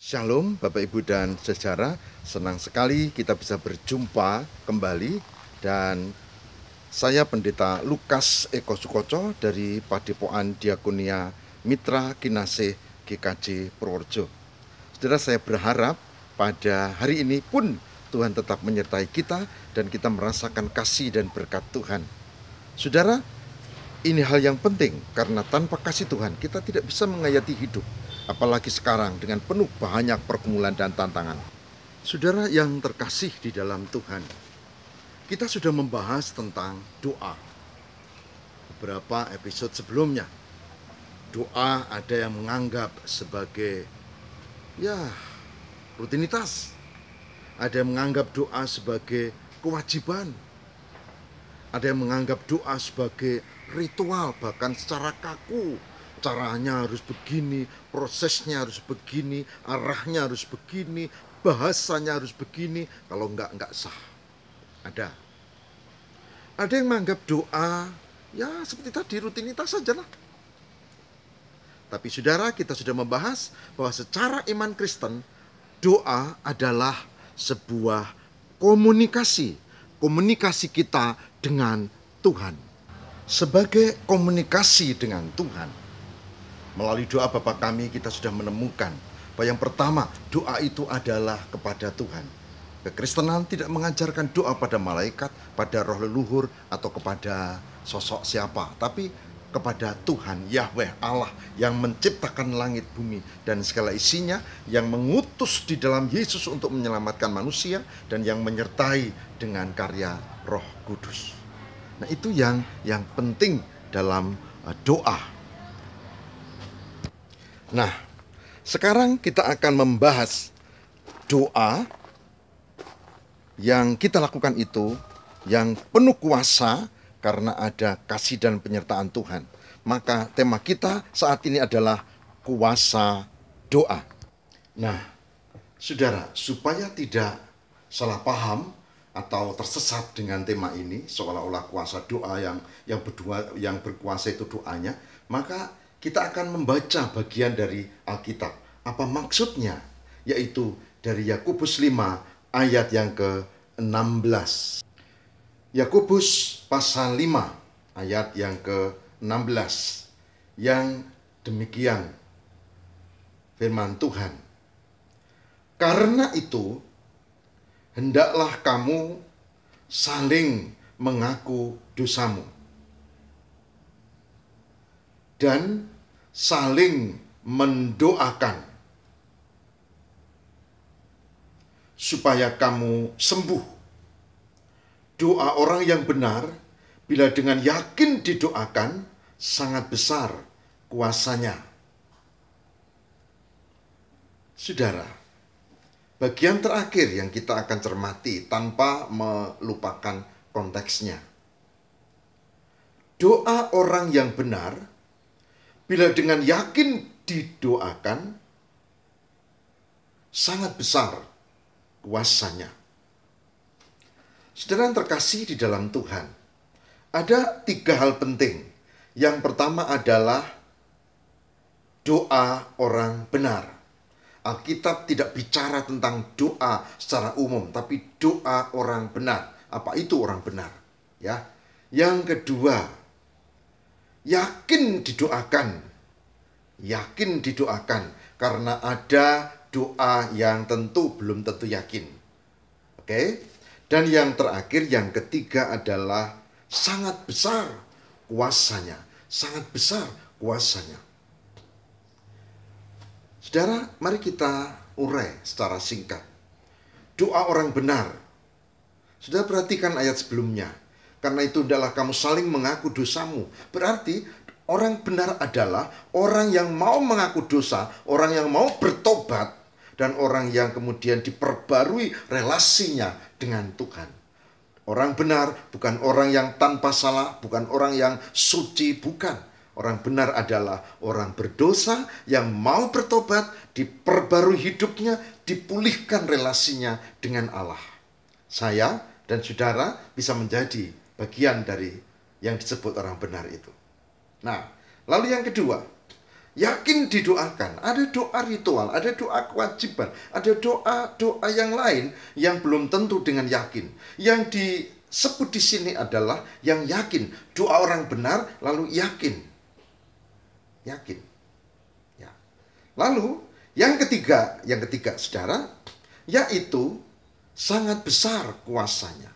Shalom Bapak Ibu dan saudara, senang sekali kita bisa berjumpa kembali. Dan saya Pendeta Lukas Eko Sukoco dari Padepokan Diakonia Mitra Kinasih GKJ Purworejo. Saudara, saya berharap pada hari ini pun Tuhan tetap menyertai kita dan kita merasakan kasih dan berkat Tuhan. Saudara, ini hal yang penting karena tanpa kasih Tuhan kita tidak bisa menghayati hidup. Apalagi sekarang dengan penuh banyak pergumulan dan tantangan. Saudara yang terkasih di dalam Tuhan, kita sudah membahas tentang doa beberapa episode sebelumnya. Doa ada yang menganggap sebagai rutinitas, ada yang menganggap doa sebagai kewajiban, ada yang menganggap doa sebagai ritual, bahkan secara kaku. Caranya harus begini, prosesnya harus begini, arahnya harus begini, bahasanya harus begini, kalau enggak sah. Ada yang menganggap doa seperti tadi, rutinitas sajalah. Tapi saudara, kita sudah membahas bahwa secara iman Kristen, doa adalah sebuah komunikasi kita dengan Tuhan. Sebagai komunikasi dengan Tuhan, melalui doa Bapa kami kita sudah menemukan bahwa yang pertama, doa itu adalah kepada Tuhan. Kekristenan tidak mengajarkan doa pada malaikat, pada roh leluhur, atau kepada sosok siapa, tapi kepada Tuhan, Yahweh Allah yang menciptakan langit, bumi, dan segala isinya, yang mengutus di dalam Yesus untuk menyelamatkan manusia, dan yang menyertai dengan karya Roh Kudus. Nah, itu yang penting dalam doa. Nah, sekarang kita akan membahas doa yang kita lakukan itu yang penuh kuasa karena ada kasih dan penyertaan Tuhan. Maka tema kita saat ini adalah kuasa doa. Nah, saudara, supaya tidak salah paham atau tersesat dengan tema ini, seolah-olah kuasa doa yang berkuasa itu doanya, maka kita akan membaca bagian dari Alkitab. Apa maksudnya? Yaitu dari Yakobus 5 ayat yang ke-16. Yakobus pasal 5 ayat yang ke-16. Yang demikian firman Tuhan. Karena itu, hendaklah kamu saling mengaku dosamu dan saling mendoakan supaya kamu sembuh. Doa orang yang benar, bila dengan yakin didoakan, sangat besar kuasanya. Saudara, bagian terakhir yang kita akan cermati tanpa melupakan konteksnya. Doa orang yang benar, bila dengan yakin didoakan, sangat besar kuasanya. Saudara yang terkasih di dalam Tuhan, ada 3 hal penting. Yang pertama adalah doa orang benar. Alkitab tidak bicara tentang doa secara umum, tapi doa orang benar. Apa itu orang benar? Ya. Yang kedua, yakin didoakan karena ada doa yang belum tentu yakin. Oke? Dan yang terakhir, yang ketiga adalah sangat besar kuasanya. Saudara, mari kita urai secara singkat. Doa orang benar. Saudara perhatikan ayat sebelumnya. Karena itu hendaklah kamu saling mengaku dosamu. Berarti orang benar adalah orang yang mau mengaku dosa, orang yang mau bertobat, dan orang yang kemudian diperbarui relasinya dengan Tuhan. Orang benar bukan orang yang tanpa salah, bukan orang yang suci, bukan. Orang benar adalah orang berdosa yang mau bertobat, diperbarui hidupnya, dipulihkan relasinya dengan Allah. Saya dan saudara bisa menjadi bagian dari yang disebut orang benar itu. Nah, lalu yang kedua, yakin didoakan. Ada doa ritual, ada doa kewajiban, ada doa-doa yang lain yang belum tentu dengan yakin. Yang disebut di sini adalah yang yakin. Doa orang benar lalu yakin. Yakin. Ya. Lalu yang ketiga, saudara, yaitu sangat besar kuasanya.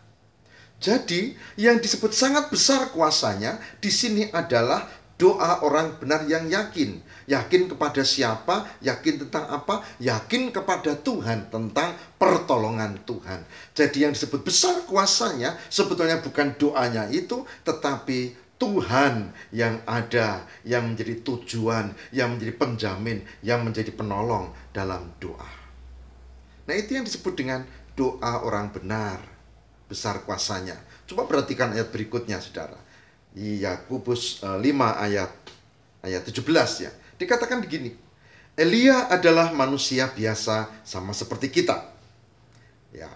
Jadi yang disebut sangat besar kuasanya di sini adalah doa orang benar yang yakin. Yakin kepada siapa? Yakin tentang apa? Yakin kepada Tuhan, tentang pertolongan Tuhan. Jadi yang disebut besar kuasanya sebetulnya bukan doanya itu, tetapi Tuhan yang ada, yang menjadi tujuan, yang menjadi penjamin, yang menjadi penolong dalam doa. Nah, itu yang disebut dengan doa orang benar, besar kuasanya. Coba perhatikan ayat berikutnya, saudara. Yakobus 5 ayat 17 ya. Dikatakan begini, Elia adalah manusia biasa sama seperti kita. Ya.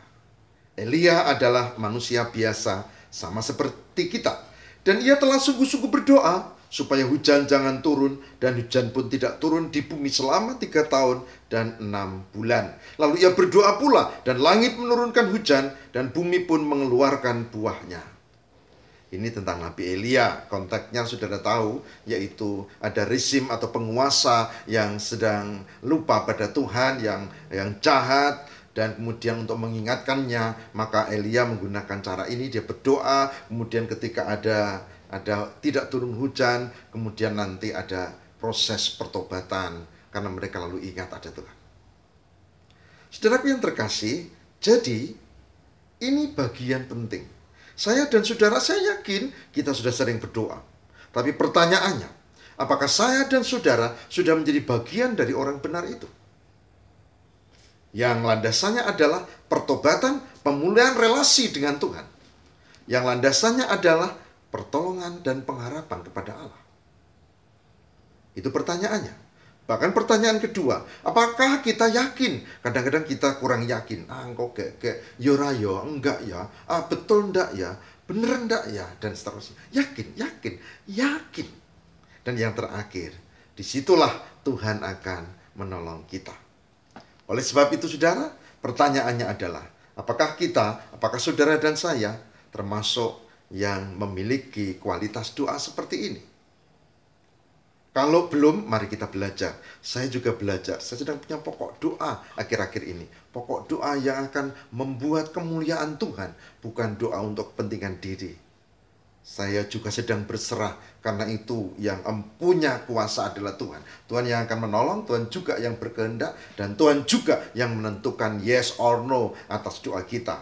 Elia adalah manusia biasa sama seperti kita. Dan ia telah sungguh-sungguh berdoa supaya hujan jangan turun, dan hujan pun tidak turun di bumi selama 3 tahun dan 6 bulan. Lalu ia berdoa pula, dan langit menurunkan hujan, dan bumi pun mengeluarkan buahnya. Ini tentang Nabi Elia. Konteksnya saudara tahu, yaitu ada rezim atau penguasa yang sedang lupa pada Tuhan, yang jahat. Dan kemudian untuk mengingatkannya, maka Elia menggunakan cara ini. Dia berdoa, kemudian ketika ada tidak turun hujan, kemudian nanti ada proses pertobatan, karena mereka lalu ingat ada Tuhan. Saudaraku yang terkasih, jadi ini bagian penting. Saya dan saudara, saya yakin kita sudah sering berdoa. Tapi pertanyaannya, apakah saya dan saudara sudah menjadi bagian dari orang benar itu? Yang landasannya adalah pertobatan, pemulihan relasi dengan Tuhan. Yang landasannya adalah pertolongan dan pengharapan kepada Allah. Itu pertanyaannya. Bahkan pertanyaan kedua, apakah kita yakin? Kadang-kadang kita kurang yakin. Engkau kayak yora yo, enggak ya. Betul enggak ya? Bener enggak ya? Dan seterusnya. Yakin. Dan yang terakhir, disitulah Tuhan akan menolong kita. Oleh sebab itu, saudara, pertanyaannya adalah, apakah saudara dan saya termasuk yang memiliki kualitas doa seperti ini? Kalau belum, mari kita belajar. Saya juga belajar. Saya sedang punya pokok doa akhir-akhir ini. Pokok doa yang akan membuat kemuliaan Tuhan, bukan doa untuk kepentingan diri. Saya juga sedang berserah, karena itu yang punya kuasa adalah Tuhan. Tuhan yang akan menolong, Tuhan juga yang berkehendak, dan Tuhan juga yang menentukan yes or no atas doa kita.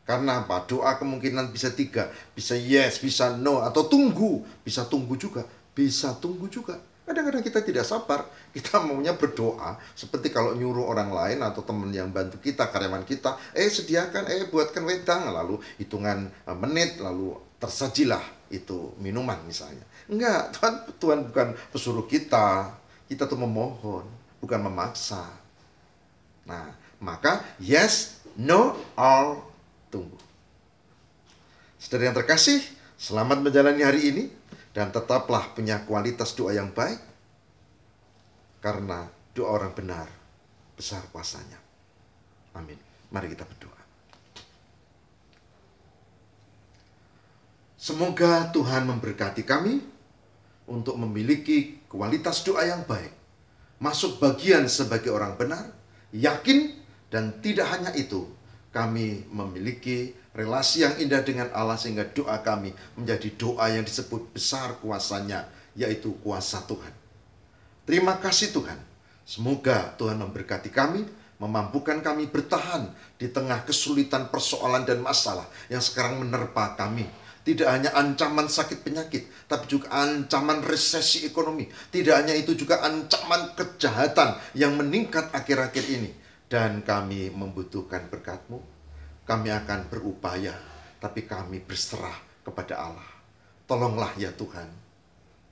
Karena apa? Doa kemungkinan bisa 3, bisa yes, bisa no, atau tunggu. Bisa tunggu juga. Kadang-kadang kita tidak sabar, kita maunya berdoa seperti kalau nyuruh orang lain atau teman yang bantu kita, karyawan kita, sediakan, buatkan wedang, lalu hitungan menit, lalu tersajilah itu minuman misalnya. Enggak, Tuhan bukan pesuruh kita tuh memohon, bukan memaksa. Nah, maka yes, no, or tunggu. Saudara yang terkasih, selamat menjalani hari ini. Dan tetaplah punya kualitas doa yang baik, karena doa orang benar besar kuasanya. Amin. Mari kita berdoa. Semoga Tuhan memberkati kami untuk memiliki kualitas doa yang baik, masuk bagian sebagai orang benar, yakin, dan tidak hanya itu, kami memiliki relasi yang indah dengan Allah sehingga doa kami menjadi doa yang disebut besar kuasanya, yaitu kuasa Tuhan. Terima kasih Tuhan. Semoga Tuhan memberkati kami, memampukan kami bertahan di tengah kesulitan, persoalan, dan masalah yang sekarang menerpa kami. Tidak hanya ancaman sakit penyakit, tapi juga ancaman resesi ekonomi. Tidak hanya itu, juga ancaman kejahatan yang meningkat akhir-akhir ini. Dan kami membutuhkan berkat-Mu. Kami akan berupaya, tapi kami berserah kepada Allah. Tolonglah ya Tuhan,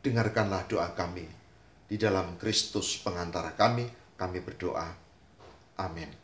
dengarkanlah doa kami. Di dalam Kristus pengantara kami berdoa. Amin.